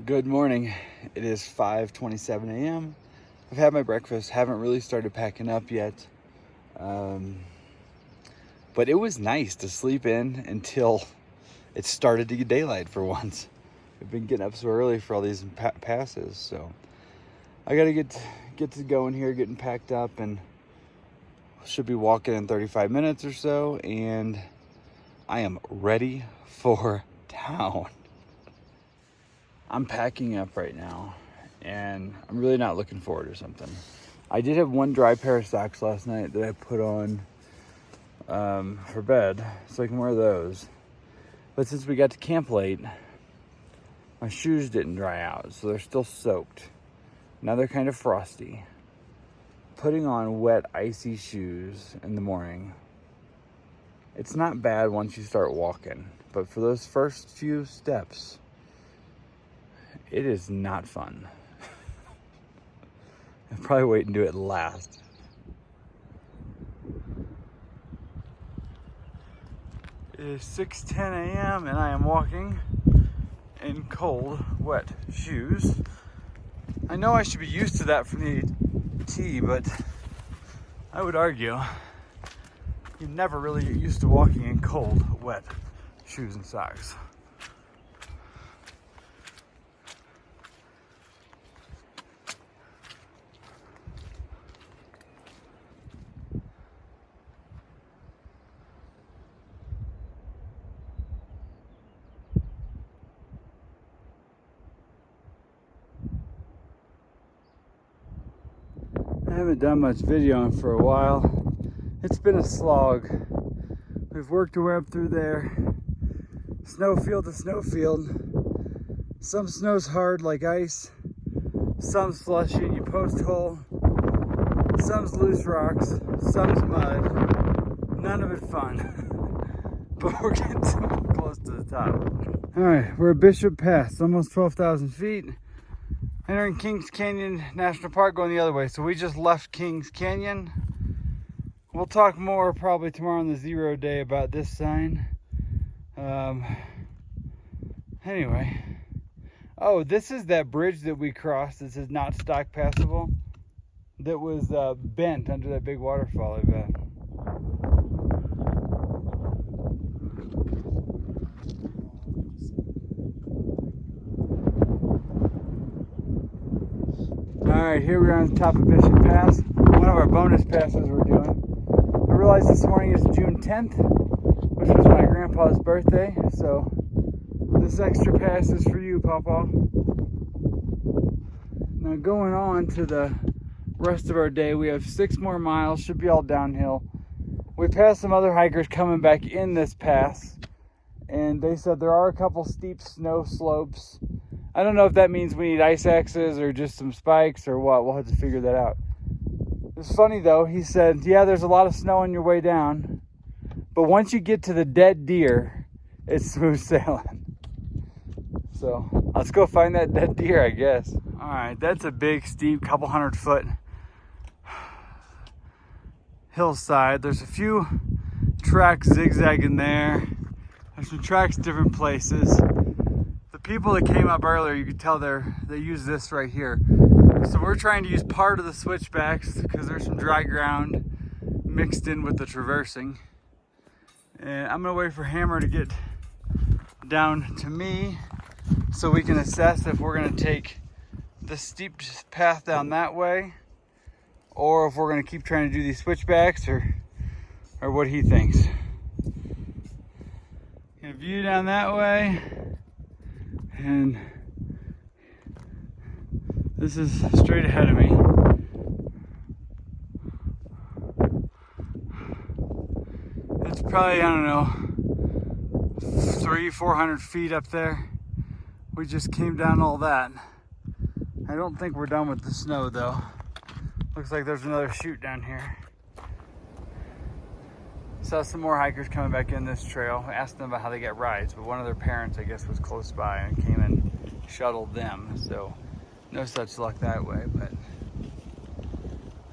Good morning. It is 5:27 a.m. I've had my breakfast, haven't really started packing up yet. But it was nice to sleep in until it started to get daylight for once. I've been getting up so early for all these passes, so I gotta get to going here, getting packed up, and should be walking in 35 minutes or so, and I am ready for town. I'm packing up right now, and I'm really not looking forward to something. I did have one dry pair of socks last night that I put on for bed, so I can wear those. But since we got to camp late, my shoes didn't dry out, so they're still soaked. Now they're kind of frosty. Putting on wet, icy shoes in the morning, it's not bad once you start walking, but for those first few steps, it is not fun. I'll probably wait and do it last. It is 6:10 a.m. and I am walking in cold, wet shoes. I know I should be used to that from the AT, but I would argue you never really get used to walking in cold, wet shoes and socks. I haven't done much videoing for a while. It's been a slog. We've worked our way up through there, snowfield to snowfield. Some snow's hard like ice, some's slushy and you post hole, some's loose rocks, some's mud. None of it fun, but we're getting so close to the top. All right, we're at Bishop Pass, almost 12,000 feet. Entering Kings Canyon National Park, going the other way. So we just left Kings Canyon. We'll talk more probably tomorrow on the 0 day about this sign. Anyway. Oh, this is that bridge that we crossed that says not stock passable. That was bent under that big waterfall, I bet. Alright, here we are on the top of Bishop Pass, one of our bonus passes we're doing. I realized this morning is June 10th, which was my grandpa's birthday, so this extra pass is for you, Pawpaw. Now going on to the rest of our day, we have 6 more miles, should be all downhill. We passed some other hikers coming back in this pass, and they said there are a couple steep snow slopes. I don't know if that means we need ice axes or just some spikes or what. We'll have to figure that out. It's funny though, he said, yeah, there's a lot of snow on your way down, but once you get to the dead deer, it's smooth sailing. So let's go find that dead deer, I guess. All right, that's a big, steep, couple 100-foot hillside. There's a few tracks zigzagging there. There's some tracks different places. People that came up earlier, you could tell they use this right here. So we're trying to use part of the switchbacks because there's some dry ground mixed in with the traversing. And I'm gonna wait for Hammer to get down to me so we can assess if we're gonna take the steep path down that way or if we're gonna keep trying to do these switchbacks or what he thinks. Gonna view down that way. And this is straight ahead of me. It's probably, I don't know, 300-400 feet up there. We just came down all that. I don't think we're done with the snow though. Looks like there's another chute down here. Saw some more hikers coming back in this trail. I asked them about how they get rides, but one of their parents, I guess, was close by and came and shuttled them. So no such luck that way, but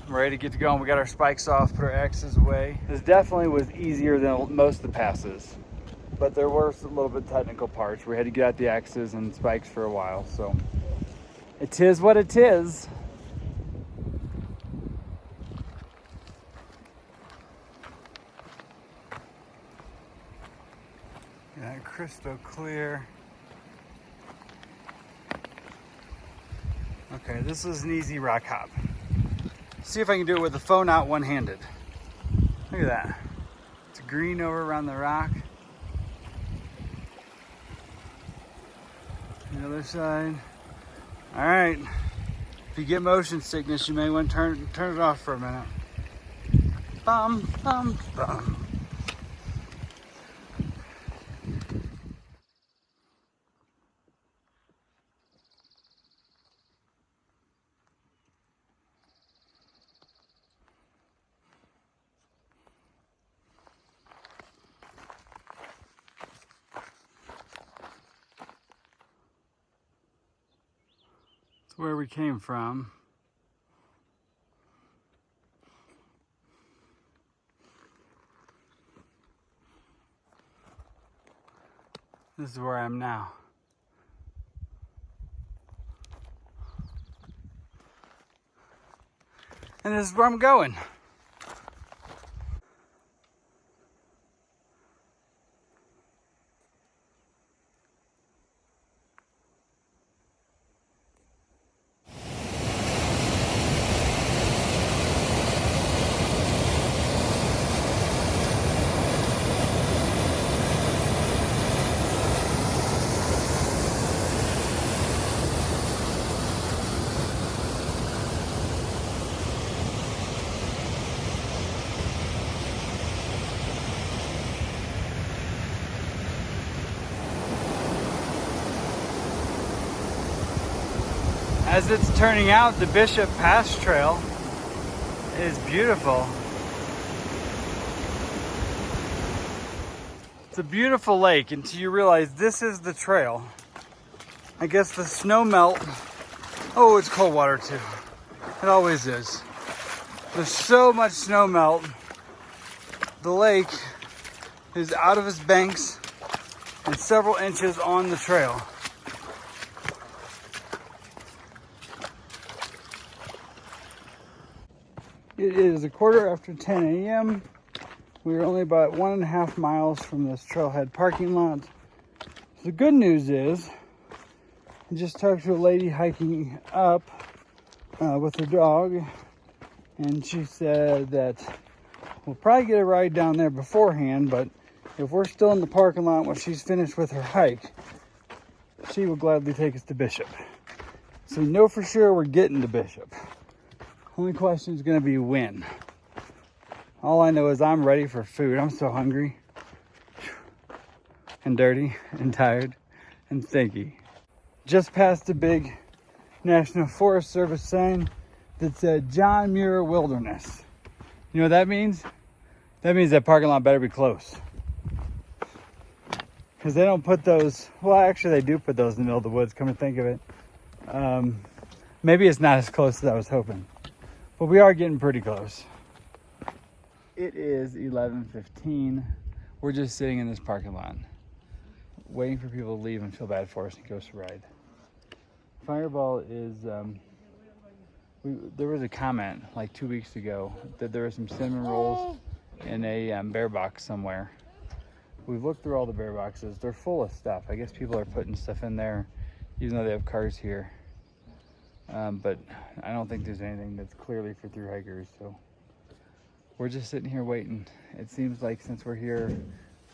I'm ready to get to going. We got our spikes off, put our X's away. This definitely was easier than most of the passes. but there were some little bit technical parts. We had to get out the axes and spikes for a while, so it is what it is. Yeah, crystal clear. Okay, this is an easy rock hop. See if I can do it with the phone out one-handed. Look at that. It's green over around the rock. The other side. All right. If you get motion sickness, you may want to turn it off for a minute. Bum, bum, bum. It's where we came from. This is where I am now. And this is where I'm going. As it's turning out, the Bishop Pass Trail is beautiful. It's a beautiful lake until you realize this is the trail. I guess the snow melt. Oh, it's cold water too. It always is. There's so much snow melt. The lake is out of its banks and several inches on the trail. It is 10:15 a.m. We are only about 1.5 miles from this trailhead parking lot. The good news is, I just talked to a lady hiking up with her dog, and she said that we'll probably get a ride down there beforehand, but if we're still in the parking lot when she's finished with her hike, she will gladly take us to Bishop. So we know for sure we're getting to Bishop. Only question is going to be when. All I know is I'm ready for food. I'm so hungry and dirty and tired and stinky. Just passed a big National Forest Service sign that said John Muir Wilderness. You know what that means? That means that parking lot better be close. Because they don't put those, well actually they do put those in the middle of the woods, come to think of it. Maybe it's not as close as I was hoping. But we are getting pretty close. It is 11:15. We're just sitting in this parking lot, waiting for people to leave and feel bad for us and give us a ride. Fireball is, there was a comment like 2 weeks ago that there were some cinnamon rolls in a bear box somewhere. We've looked through all the bear boxes. They're full of stuff. I guess people are putting stuff in there, even though they have cars here. But I don't think there's anything that's clearly for thru hikers, so we're just sitting here waiting. It seems like since we're here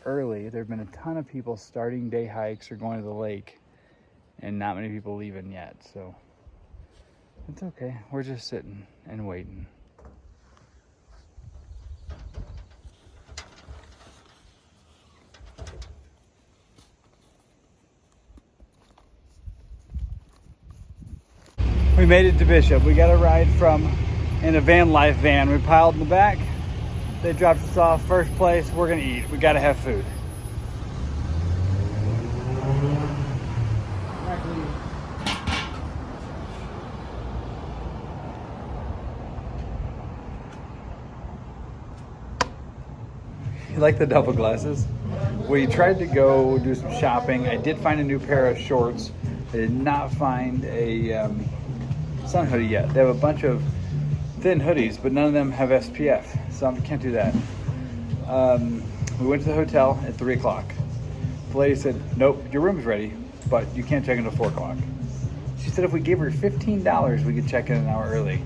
early, there have been a ton of people starting day hikes or going to the lake, and not many people leaving yet, so it's okay. We're just sitting and waiting. We made it to Bishop. We got a ride in a van life van. We piled in the back. They dropped us off. First place, we're gonna eat. We gotta have food. You like the double glasses? We tried to go do some shopping. I did find a new pair of shorts. I did not find a sun hoodie yet. They have a bunch of thin hoodies, but none of them have SPF, so I can't do that. We went to the hotel at 3 o'clock. The lady said, nope, your room's ready, but you can't check in until 4 o'clock. She said if we gave her $15, we could check in an hour early.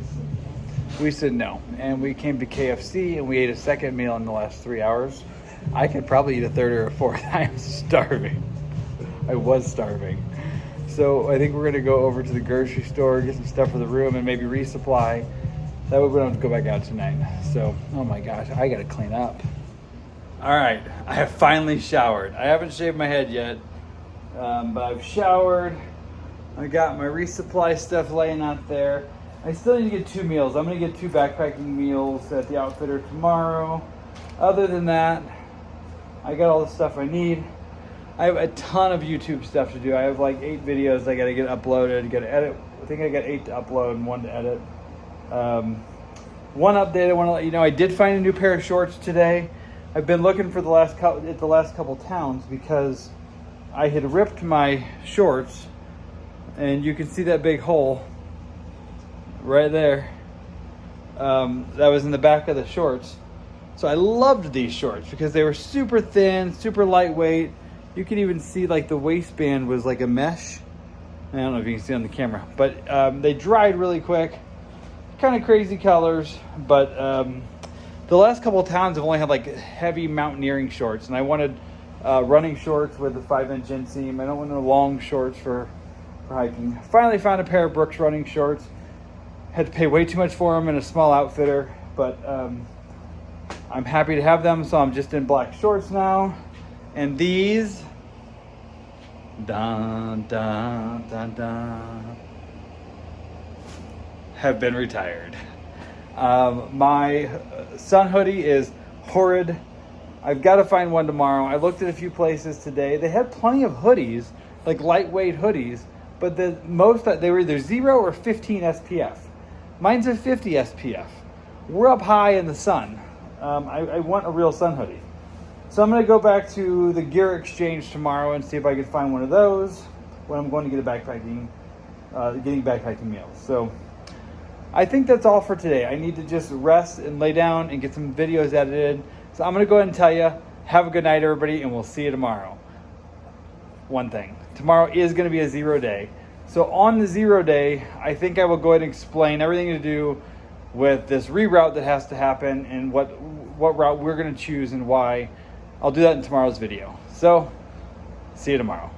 We said no, and we came to KFC and we ate a second meal in the last 3 hours. I could probably eat a third or a fourth. I am starving. I was starving. So I think we're gonna go over to the grocery store, get some stuff for the room, and maybe resupply. That way we don't have to go back out tonight. So, oh my gosh, I gotta clean up. All right, I have finally showered. I haven't shaved my head yet, but I've showered. I got my resupply stuff laying out there. I still need to get 2 meals. I'm gonna get 2 backpacking meals at the Outfitter tomorrow. Other than that, I got all the stuff I need. I have a ton of YouTube stuff to do. I have like 8 videos I gotta get uploaded, gotta edit. I think I got 8 to upload and 1 to edit. One update I wanna let you know, I did find a new pair of shorts today. I've been looking for the last couple towns because I had ripped my shorts, and you can see that big hole right there. That was in the back of the shorts. So I loved these shorts because they were super thin, super lightweight. You could even see like the waistband was like a mesh. I don't know if you can see on the camera, but they dried really quick. Kind of crazy colors, but the last couple of towns have only had like heavy mountaineering shorts, and I wanted running shorts with a 5-inch inseam. I don't want no long shorts for hiking. Finally found a pair of Brooks running shorts. Had to pay way too much for them in a small outfitter, but I'm happy to have them, so I'm just in black shorts now. And these, dun, dun, dun, dun, have been retired. My sun hoodie is horrid. I've got to find one tomorrow. I looked at a few places today. They had plenty of hoodies, like lightweight hoodies, but the most that they were either 0 or 15 SPF. Mine's a 50 SPF. We're up high in the sun. I want a real sun hoodie. So I'm going to go back to the gear exchange tomorrow and see if I can find one of those when I'm going to get getting backpacking meals. So I think that's all for today. I need to just rest and lay down and get some videos edited. So I'm going to go ahead and tell you, have a good night, everybody, and we'll see you tomorrow. One thing, tomorrow is going to be a 0 day. So on the 0 day, I think I will go ahead and explain everything to do with this reroute that has to happen and what route we're going to choose and why. I'll do that in tomorrow's video. So, see you tomorrow.